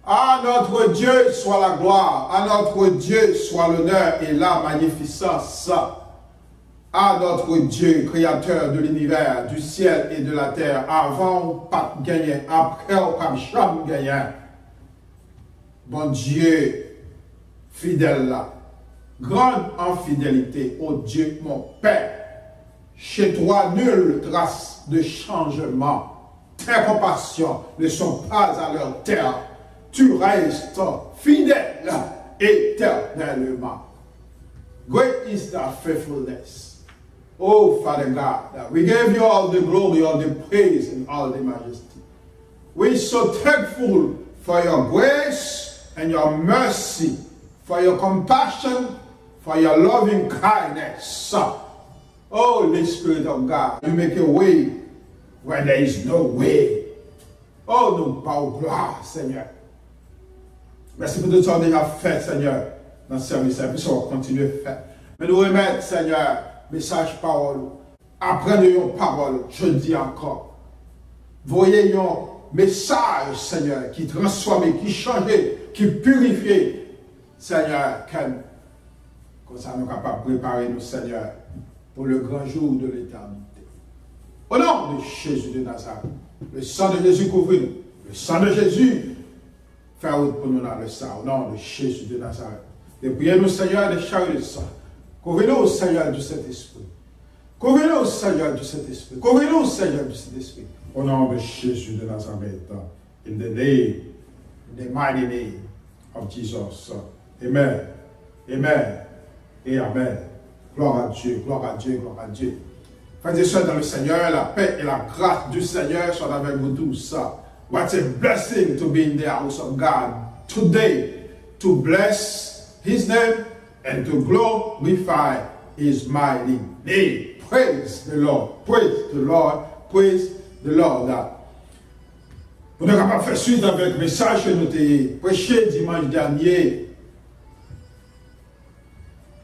À notre Dieu soit la gloire, à notre Dieu soit l'honneur et la magnificence. À notre Dieu, créateur de l'univers, du ciel et de la terre, avant pas gagné, après pas jamais gagné. Bon Dieu, fidèle là, grande en fidélité, ô Dieu mon Père, chez toi nulle trace de changement, tes compassions ne sont pas à leur terre, tu restes fidèle éternellement. Great is thy faithfulness. Oh, Father God, we give you all the glory, all the praise, and all the majesty. We're so thankful for your grace and your mercy, for your compassion, for your loving kindness. Oh, Holy Spirit of God, you make a way where there is no way. Oh, nous parlons gloire, Seigneur. Merci pour tout ce qu'on a déjà fait, Seigneur, dans ce service. Et puis, on va continuer à faire. Mais nous remettre, Seigneur, message parole. Apprenons parole, je dis encore. Voyez un message, Seigneur, qui transforme, qui change, qui purifie, Seigneur, comme ça nous sommes capables de préparer nous, Seigneur, pour le grand jour de l'éternité. Au nom de Jésus de Nazareth, le sang de Jésus couvre-nous. Le sang de Jésus fait route pour nous dans le sang. Au nom de Jésus de Nazareth. Et priez-nous, Seigneur, de charger le sang. Couvrez-nous, Seigneur, du Saint-Esprit. Couvrez-nous, Seigneur, du Saint-Esprit. Couvrez-nous, Seigneur, du Saint-Esprit. Au nom de Jésus de Nazareth. In the mighty name of Jesus. Amen. Amen. Et Amen. Gloire à Dieu, gloire à Dieu, gloire à Dieu. Frères et sœurs dans le Seigneur, la paix et la grâce du Seigneur soient avec vous tous. What a blessing to be in the house of God today, to bless His name and to glorify His mighty name. Praise the Lord, praise the Lord, praise the Lord. Pour nous capables de faire suite avec le message que nous avons prêché dimanche dernier.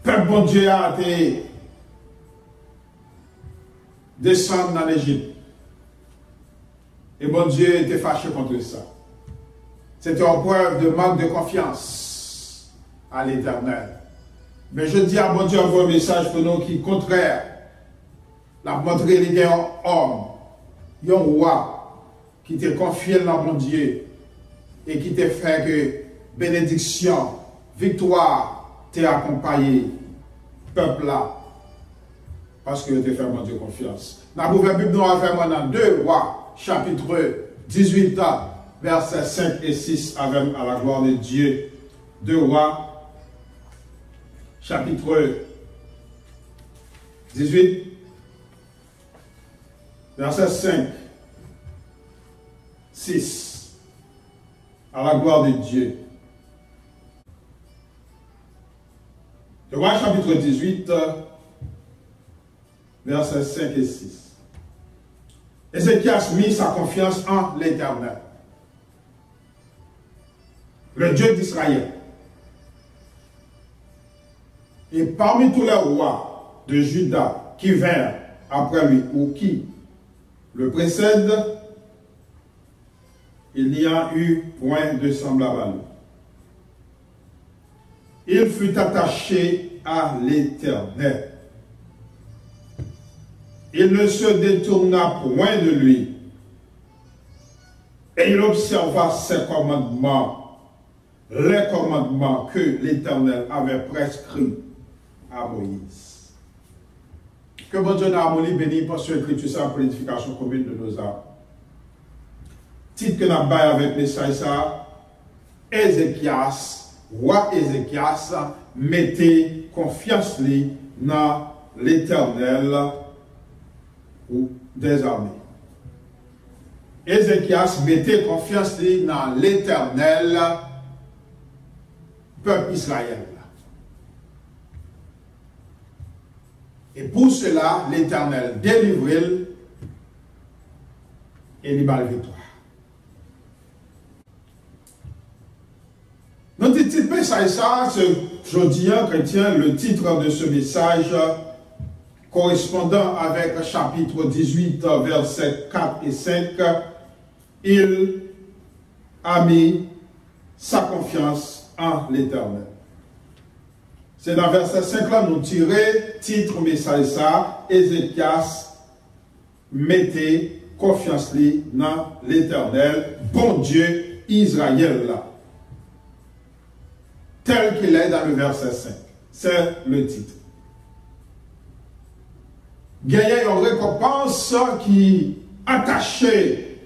Peuple bon Dieu a été descendu dans l'Égypte. Et bon Dieu était fâché contre ça. C'était une preuve de manque de confiance à l'Éternel. Mais je dis à bon Dieu envoie un message pour nous qui est contraire. La montrer les un homme, un roi qui t'est confié dans bon Dieu et qui t'a fait que bénédiction, victoire t'est accompagné, peuple là, parce que tu fait mon Dieu confiance. Dans la Bible, nous avons fait dans 2 Rois, chapitre 18, versets 5 et 6, avec à la gloire de Dieu. 2 Rois, chapitre 18, verset 5, 6, à la gloire de Dieu. 2 Rois, chapitre 18, versets 5 et 6. Ézéchias mit sa confiance en l'Éternel, le Dieu d'Israël. Et parmi tous les rois de Juda qui vinrent après lui ou qui le précèdent, il n'y a eu point de semblable à lui. Il fut attaché à l'Éternel. Il ne se détourna point de lui. Et il observa ses commandements, les commandements que l'Éternel avait prescrits à Moïse. Que bon Dieu d'harmonie bénisse pour ce écriture ça pour l'édification commune de nos âmes. Titre que nous avons avec les ça, Ézéchias, roi Ézéchias, mettez confiance dans l'Éternel ou des armées. Ézéchias mettait confiance dans l'Éternel, peuple Israël. Et pour cela, l'Éternel délivre et il bat la victoire. Nous titre ça, ce jeudi chrétien, le titre de ce message correspondant avec chapitre 18, versets 4 et 5, il a mis sa confiance en l'Éternel. C'est dans verset 5 là, nous tirons titre message ça, Ézéchias mettez confiance dans l'Éternel, bon Dieu Israël là. Tel qu'il est dans le verset 5. C'est le titre. Il y a une récompense qui est attachée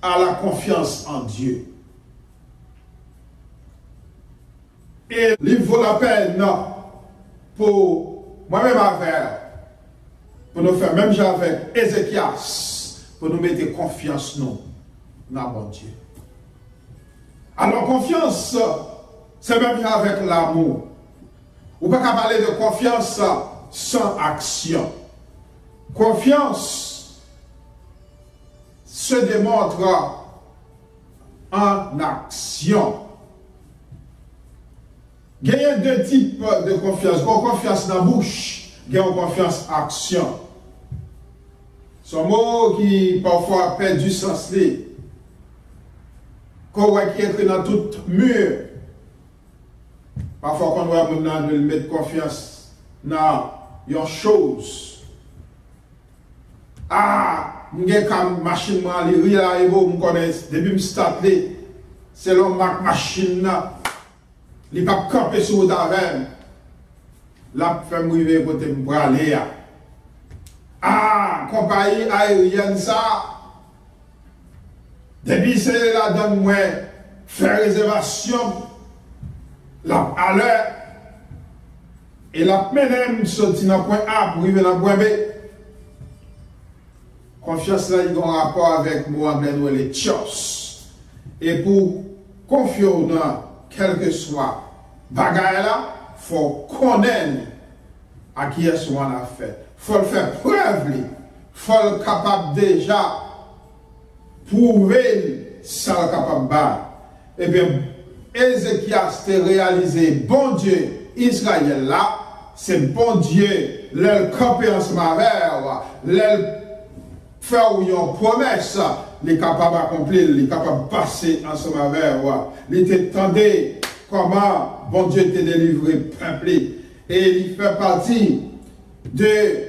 à la confiance en Dieu. Et il vaut la peine pour moi-même pour nous faire, même avec Ézéchias, pour nous mettre confiance nous dans bon Dieu. Alors confiance, c'est même avec l'amour. On ne peut pas parler de confiance sans action. Confiance se démontre en action. Il y a deux types de confiance. Confiance dans la bouche, il y a confiance en action. Ce mot qui parfois perd du sens. Qu'on voit qui est dans tout mur. Parfois, quand on va mettre confiance dans une chose. Ah, je suis comme machine, je connais, depuis que je starte, c'est l'homme machine. Il ne peut pas camper sur le taverne. Là, je vais me côté me aller. Ah, compagnie aérienne, ça. Depuis c'est là dans moi, faire réservation, là à l'heure. Et la même sorti dans le point A pour arriver dans le point B. Confiance là, il y a un rapport avec moi, anglais, les trust. Et pour confier dans quel que soit bagaille là, il faut connaître à qui est-ce qu'on a fait. Il faut le faire preuve, il faut le capable déjà prouver ça capable de. Eh bien, Ézéchias a réalisé, bon Dieu, Israël là, c'est bon Dieu, leur camper ensemble avec, leur faire une promesse, il est capable d'accomplir, il est capable de passer ensemble avec, il était tendu comment bon Dieu t'a délivré peuple. Et il fait partie de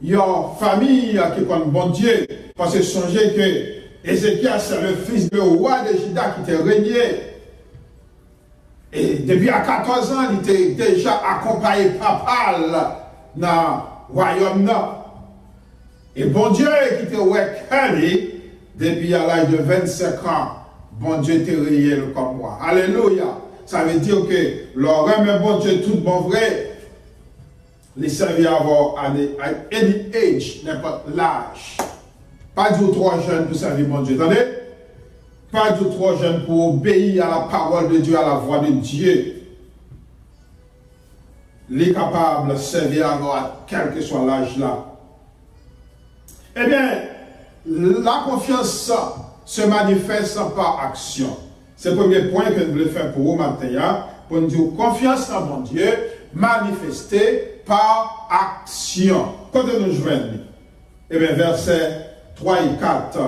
une famille qui connaît bon Dieu, parce que songez que Ézéchias, c'est le fils du roi de Juda qui était régné. Et depuis à 14 ans, il était déjà accompagné papal dans le royaume. Et bon Dieu qui était régné depuis à l'âge de 25 ans, bon Dieu était réel comme moi. Alléluia. Ça veut dire que l'homme est bon Dieu, tout bon vrai. Les servir à any age, n'importe l'âge. Pas du tout trop jeune pour servir mon Dieu. Attendez? Pas du tout trop jeune pour obéir à la parole de Dieu, à la voix de Dieu. Les capables de servir à quel que soit l'âge là. Eh bien, la confiance se manifeste par action. C'est le premier point que je voulais faire pour vous matin. Pour nous dire confiance en mon Dieu, manifestée par action. Quand nous joignons, eh bien, verset 3 et 4,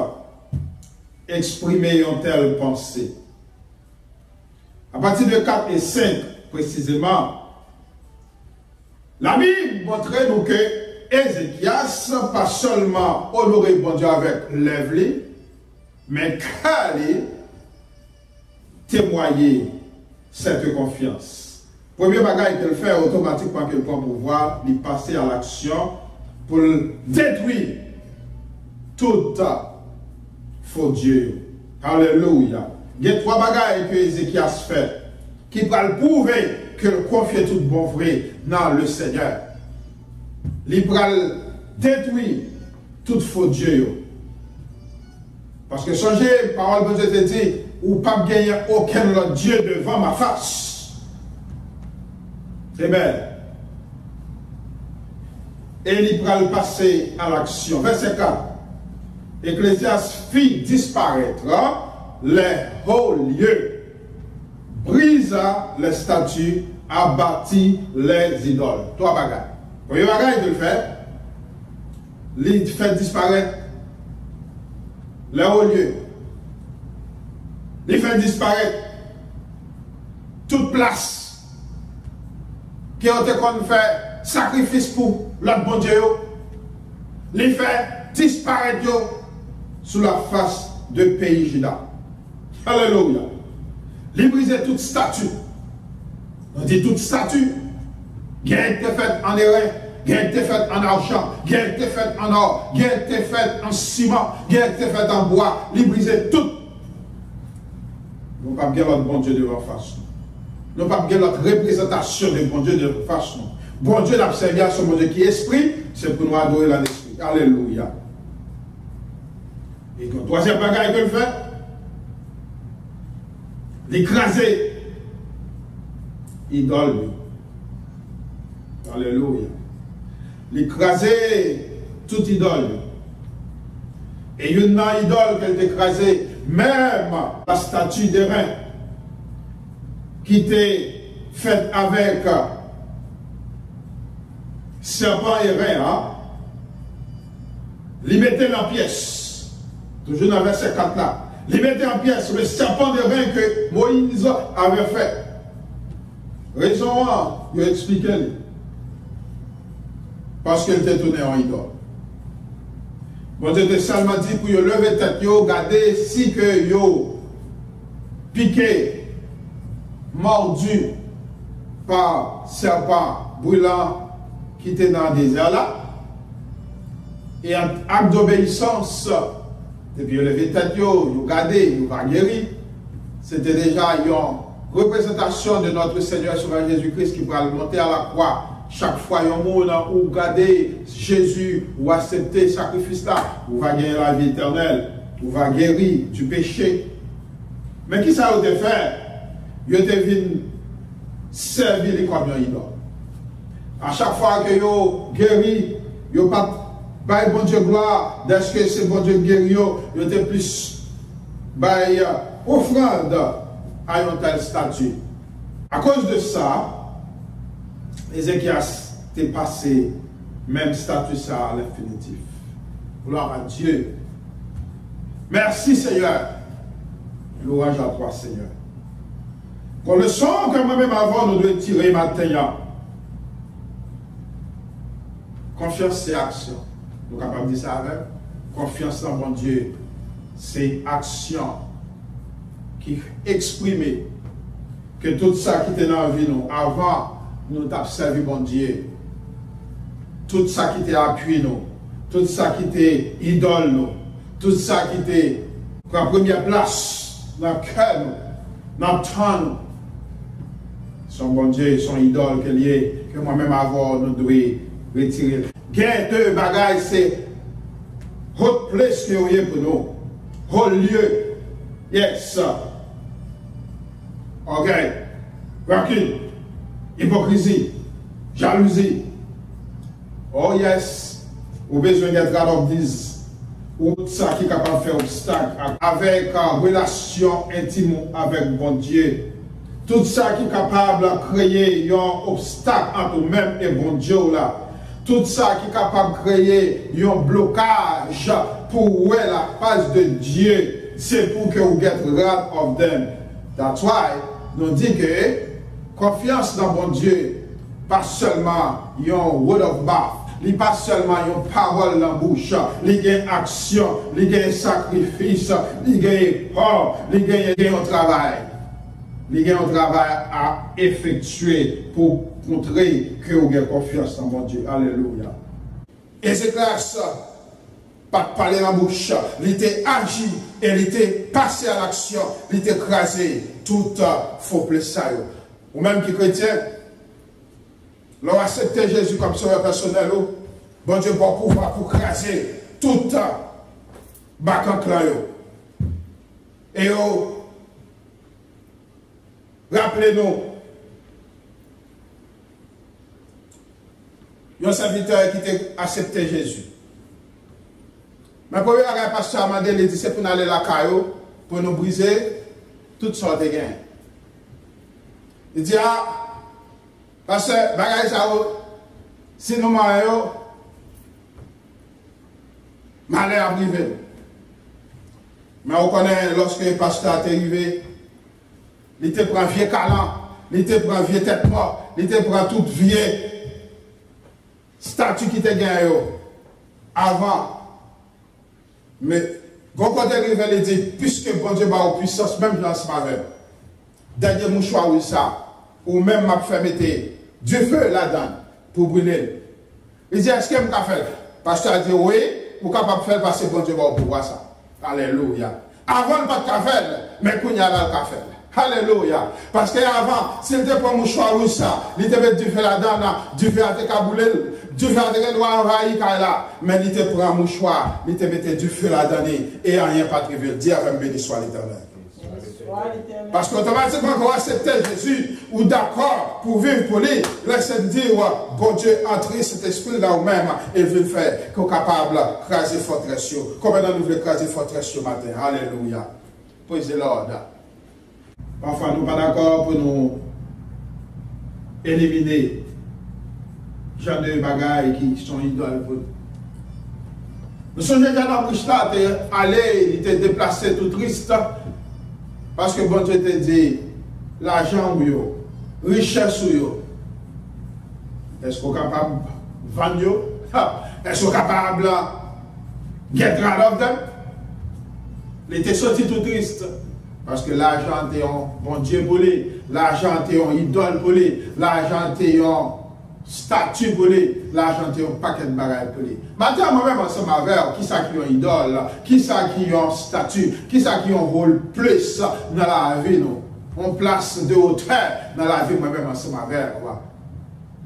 exprimer une telle pensée. À partir de 4 et 5, précisément, la Bible montre nous que Ézéchias, pas seulement honoré bon Dieu avec l'œuvre, mais qu'elle témoigner cette confiance. Premier bagage qu'il fait automatiquement qu'il prend pouvoir, il passer à l'action pour détruire tout faux Dieu. Alléluia. Il y a trois bagages que Ézéchias fait qui va prouver qu'il confie tout bon vrai dans le Seigneur. Il va détruire tout faux Dieu. Parce que songez, parole de Dieu te dit, ou pas gagner aucun autre Dieu devant ma face. C'est belle. Et il va le passer à l'action. Verset 4. Ecclésias fit disparaître les hauts lieux, brisa les statues, abattit les idoles. Trois bagages. Premier bagage, il le fait. Il fait disparaître les hauts lieux. Il fait disparaître toute place qui ont été fait sacrifice pour l'autre bon Dieu. Il fait disparaître sous la face de pays Juda. Alléluia. Il brise toute statue. On dit toute statue. Qui a été faite en airain, qui a été faite en argent, qui a été faite en or, qui a été faite en ciment, qui a été faite en bois. Il brise tout. Nous ne pouvons pas avoir bon Dieu devant face. Nous ne pouvons pas avoir notre représentation de bon Dieu devant face. Bon Dieu n'a servi à ce bon Dieu qui est esprit, c'est pour nous adorer dans l'esprit. Alléluia. Et le troisième bagage que le fait, l'écraser idole. Alléluia. L'écraser toute idole. Et une idole qu'elle écrasée, même la statue de rein qui était faite avec serpent et rein, hein? Les mettait en pièces. Toujours dans le verset 4 là. Les mettait en pièces le serpent de rein que Moïse avait fait. Raison, il a expliqué. Parce qu'elle était tournée en idole. Bon Dieu de seulement dit pour lever tête, regarder si que yo piqué, mordu par serpent brûlant qui était dans le désert là. Et en acte d'obéissance, depuis lever tête, regardé, vous va guérir. C'était déjà une représentation de notre Seigneur Sauveur Jésus-Christ qui va monter à la croix. Chaque fois, un monde où regardez Jésus ou accepter le sacrifice là, vous va gagner la vie éternelle, vous va guérir du péché. Mais qui ça a été fait? Il a venu servir les comme un idole. À chaque fois que vous guéri, vous pas bon Dieu gloire, dès que c'est bon Dieu guéri, vous êtes plus offrande à une telle statue. À cause de ça, Ézéchias t'est passé même statut ça à l'infinitif. Gloire à Dieu. Merci Seigneur. Louange à toi Seigneur. Pour le son que moi-même avant nous devons tirer matin. Confiance c'est action. Nous sommes capables de dire ça avec. Confiance dans mon Dieu. C'est action qui exprime que tout ça qui était dans la vie nous avant nous avons servi bon Dieu. Tout ça qui était appuyé nous. Tout ça qui était idole nous. Tout ça qui était la première place dans le cœur nous. Dans le temps nous. Son bon Dieu, son idole que moi-même avant nous devons retirer. Gain deux bagages, c'est haute place que vous avez pour nous. Haut lieu. Yes. Ok. Rancune. Hypocrisie, jalousie. Oh yes, vous avez besoin d'être capable de dire, ou ça qui est capable de faire obstacle avec une relation intime avec bon Dieu. Tout ça qui est capable de créer un obstacle entre nous-mêmes et bon Dieu là. Tout ça qui est capable de créer un blocage pour la face de Dieu. C'est pour que vous get rid of them. That's why nous dit que confiance dans bon Dieu, pas seulement un word of mouth, pas seulement une parole dans la bouche, il y a une action, il y a un sacrifice, il y a un travail. Il y a un travail à effectuer pour montrer que vous avez confiance dans mon Dieu. Alléluia. Et c'est classe, pas de parler dans la bouche, il était agi et il était passé à l'action, il était écrasé tout faux plaisir. Ou même qui chrétien, l'on accepte Jésus comme sauveur personnel, bon Dieu va pouvoir pour craser tout bac en clan. Et rappelez-nous, il y a un serviteur qui a accepté Jésus. Mais pour le pasteur Amadé, il dit c'est pour aller à la caillou, pour nous briser toutes sortes de gains. Il dit, parce que, bagay ça, si nous m'avons, malheur à privé. Mais on connaît, lorsque le pasteur est arrivé, il te prend vieux calan, il te prend vieux tête morte, il te prend toute vieille statue qui te gagne avant. Mais, quand on arrive, il dit, puisque bon Dieu a une puissance, même dans ce matin, dernier mouchoir ou ça, ou même m'a fait mettre du feu là-dedans pour brûler. Il dit, est-ce que je peux faire? Pasteur a dit, oui, vous êtes capable de faire parce que bon Dieu va pouvoir ça. Alléluia. Avant, pas de café, mais quand il y a le café. Alléluia. Parce qu'avant, s'il te prend mouchoir ou ça, il te met du feu là-dedans, du feu à te cabouler, du feu à te noir envahi là, mais il te prend mouchoir, il te met du feu là-dedans et rien pas trivial. Dis avec béni soit l'Éternel. Parce qu'automatiquement, quand on accepte Jésus, ou d'accord pour vivre pour lui, laissez dire, bon Dieu, entrer cet esprit là ou même, et veut faire qu'on est capable de craser forteresse. Comment nous voulons craser forteresse ce matin? Alléluia. Praise the Lord. Parfois, nous ne sommes pas d'accord pour nous éliminer les gens de bagailles qui sont idoles pour nous. Nous sommes déjà dans le stade, aller, il était déplacé tout triste. Parce que bon Dieu te dit, l'argent ou yo, richesse ou yo, est-ce qu'on est capable de vendre yo? Est-ce qu'on est capable de get rid of them? Il était sorti tout triste. Parce que l'argent est un bon Dieu pour lui, l'argent est un idole pour lui, l'argent est un statut pour lui, l'argent est un paquet de bagages pour lui. Maintenant, moi-même, ensemble avec, qui ça qui est un idole, qui ça qui est un statut, qui ça qui est un rôle plus dans la vie, nous. On place de hauteur dans la vie, moi-même, ensemble avec.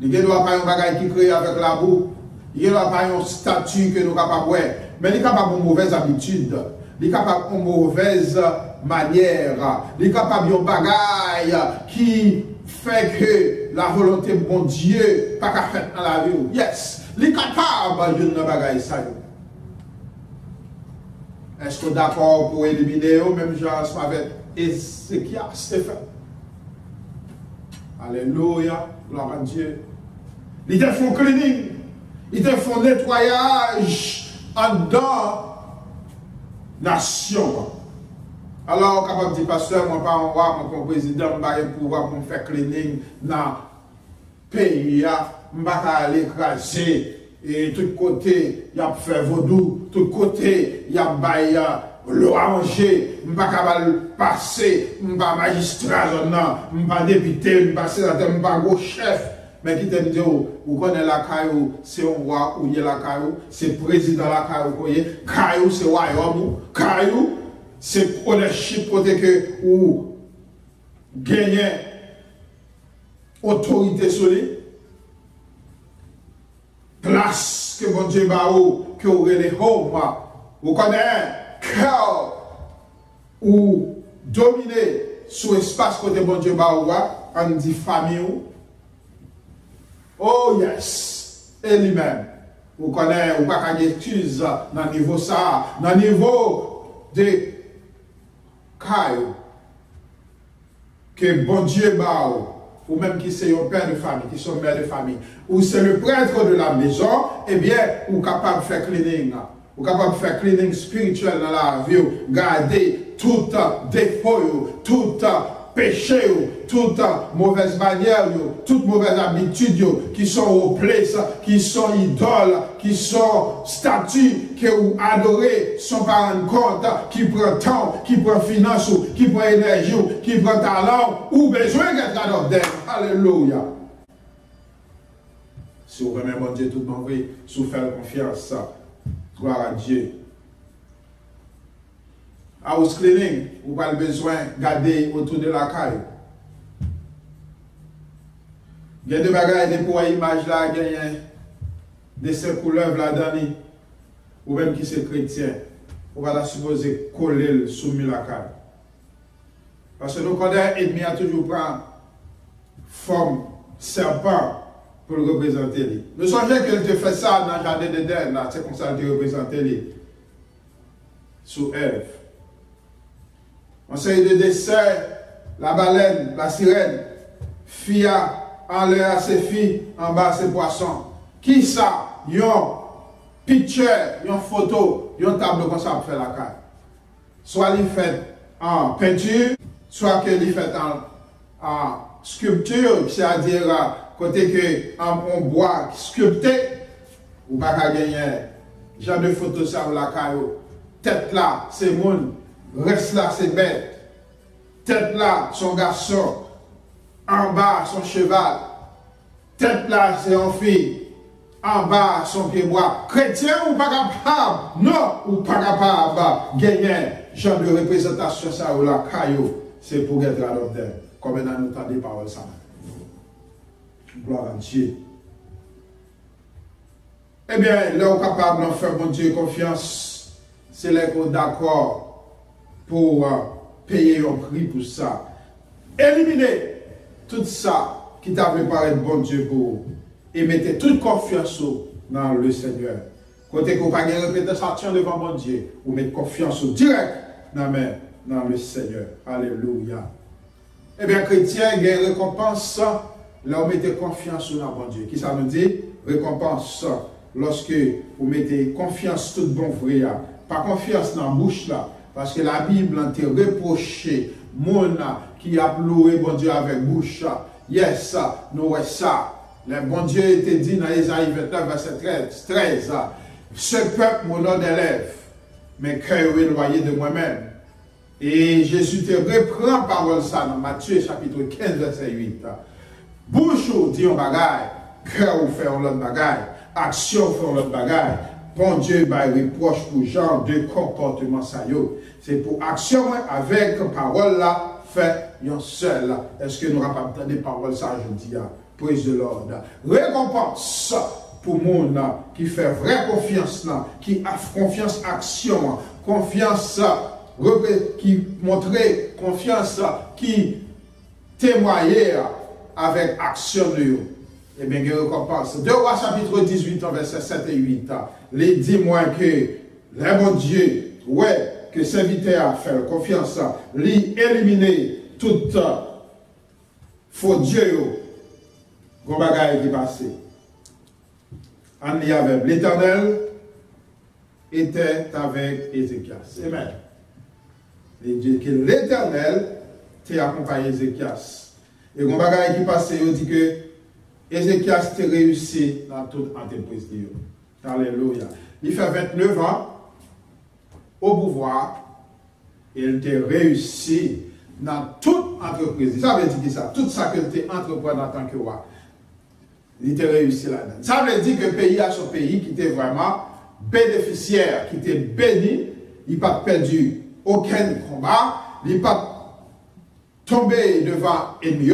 Il ne doit pas un bagage qui crée avec la boue, il ne doit pas un statut que nous sommes capables de voir, mais il est capable de mauvaise habitude, il est capable de mauvaise manière, il est capable de bagage qui fait que la volonté de bon Dieu pas qu'à faire dans la vie. Yes, il est capable de bagage ça. Est-ce que d'accord pour éliminer même genre avec Ézéchiel, Stéphane? Alléluia, gloire à Dieu. Ils te font cleaning, ils te font nettoyage en dedans nation. Alors, capable de dire, pasteur, moi, pas en roi, mon président, je vais pouvoir faire cleaning dans le pays, je vais aller écraser, et de tous côtés, il y a fait vaudou, de tous côtés, il y a l'oranger, je ne vais pas passer, je ne vais pas magistrat, je ne vais pas député, je ne vais pas sénateur, je ne vais pas gros chef. Mais qui te dit, vous connaissez la caillou, c'est un roi, ou il y a la caillou, c'est président la caillou, vous voyez, caillou, c'est royaume, caillou, c'est ownership côté que ou gagner autorité sur lui. Place que bon Dieu va ou que vous avez home, vous connaissez cœur ou dominer sur l'espace côté bon Dieu va ou on dit famille. Oh yes, et lui-même. Vous connaissez, ou pas qu'à excuse dans le niveau ça, dans le niveau de caillou que bon Dieu bat ou même qui c'est un père de famille, qui sont mère de famille, ou c'est le prêtre de la maison, eh bien, ou capable de faire cleaning, ou capable de faire cleaning spirituel dans la vie, garder tout défaut, tout péché, toute mauvaise manière, toute mauvaise habitude qui sont aux places, qui sont idoles, qui sont statues que vous adorez, sont pas en compte, qui prend temps, qui prend finance, qui prend énergie, qui prend talent, ou besoin d'être adoré. Alléluia. Si vous remettez mon Dieu tout le monde, si vous faites confiance, gloire à Dieu. House cleaning, vous avez besoin de garder autour de la caille. Il y a des bagages, des poids images là, il y a des ces couleurs là-dedans, ou même qui sont chrétiens, on va la supposer coller sous la caille. Parce que nous connaissons, l'ennemi a toujours pris forme serpent pour le représenter. Nous songez qu'il te fait ça dans le jardin d'Éden, c'est comme ça qu'il te représente sous Ève. On sait de dessin, la baleine, la sirène, fia en l'air à ses filles, en bas à ses poissons. Qui ça? Yon picture, yon photo, yon tableau comme ça pour faire la carte. soit il fait en peinture, soit qu'il fait en sculpture, c'est-à-dire côté que on bois sculpté, ou pas qu'à gagner, genre de photos ça ou la caillou. Tête là, c'est moun, reste là, c'est bête. Tête là, son garçon, en bas, son cheval. Tête là, c'est une fille. En bas, son pied bois. Chrétien ou pas capable? Non, ou pas capable. Gagner, genre de représentation ça ou la caillou. C'est pour être à l'ordre. Comme on a entendu des paroles ça. Gloire à Dieu. Eh bien, là, on est capable de faire mon Dieu confiance. C'est là qu'on est d'accord pour payer un prix pour ça. Éliminer tout ça qui t'a préparé de bon Dieu pour vous. Et mettez toute confiance dans le Seigneur. Côté qu'on pas de représentation devant mon Dieu, vous mettez confiance direct dans le Seigneur. Alléluia. Eh bien, chrétien, il y a une récompense. Là, vous mettez confiance dans mon Dieu. Qui ça nous dit? Récompense. Lorsque vous mettez confiance tout bon vrai. Pas confiance dans la bouche là. Parce que la Bible a été reproché. Mon qui a loué bon Dieu avec bouche. Yes, nous ça. Le bon Dieu était dit dans Isaïe 29, verset 13. Ce peuple, mon nom d'élève, mais cœur éloigné de moi-même. Et Jésus te reprend parole ça dans Matthieu chapitre 15, verset 8. Bouche dit un bagaille, cœur ou fait un autre bagaille, action fait un autre bagaille. Bon Dieu va reproche pour genre de comportement ça yo. C'est pour action avec parole là, fait un seul. Est-ce que nous n'avons pas entendu des paroles ça aujourd'hui? Praise the Lord. Récompense pour monde qui fait vraie confiance, qui a confiance action, confiance qui montre confiance, qui témoigne avec action de eux. Eh bien, récompense. 2 Rois chapitre 18, verset 7 et 8. Les dis-moi que le bon Dieu, ouais, que serviteur a fait confiance, lui éliminer toute faux Dieu. Gros bagaille qui passait. En y avait l'Éternel était avec Ézéchias. Amen. Et dit que l'Éternel t'a accompagné Ézéchias. Et gros bagaille qui passait, il dit que Ézéchias t'a réussi dans toute entreprise. Alléluia. Il fait 29 ans au pouvoir et il t'a réussi dans toute entreprise. Ça veut dire ça. Tout ça que tu entreprends en tant que roi. Il était réussi là-dedans. Ça veut dire que le pays a son pays qui était vraiment bénéficiaire, qui était béni, il n'a pas perdu aucun combat, il n'a pas tombé devant ennemi,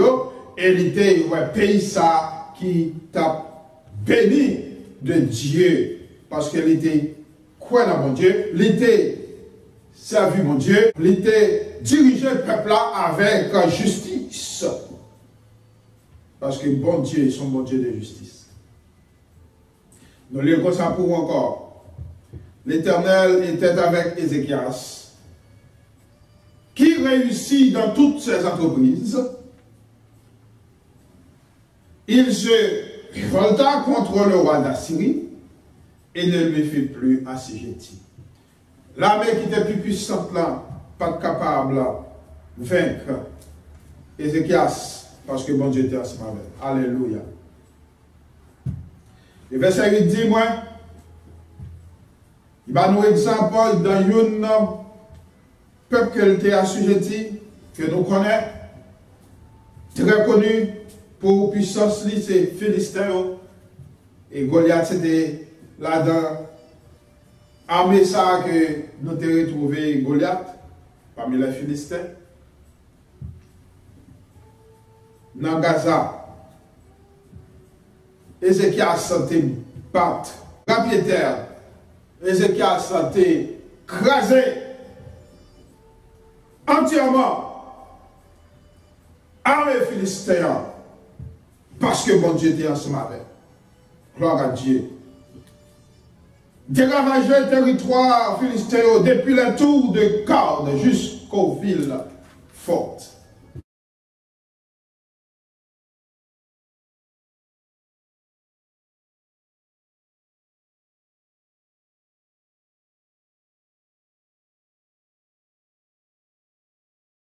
et il était un pays ça qui t'a béni de Dieu, parce qu'il était quoi dans mon Dieu, il était servi mon Dieu, il était dirigé le peuple là avec justice. Parce que bon Dieu est son bon Dieu de justice. Nous lisons ça pour encore. L'Éternel était avec Ézéchias, qui réussit dans toutes ses entreprises. Il se révolta contre le roi d'Assyrie et ne lui fit plus assujetti. L'armée qui était plus puissante là, pas capable de vaincre Ézéchias. Parce que bon Dieu était ensemble avec. Alléluia. Le verset 8 dit, moi, il va nous exemple dans un peuple qui était assujetti, que nous connaissons, très connu pour puissance, c'est Philistin. Et Goliath, c'était là-dedans. Armée ça que nous avons retrouvé Goliath, parmi les Philistins. Dans Gaza, Ézéchias était battu, rapier terre, Ézéchias était crasé entièrement, armée philistin, parce que bon Dieu était ensemble avec. Gloire à Dieu. Déravagé le territoire philistin depuis la tour de garde jusqu'aux villes fortes.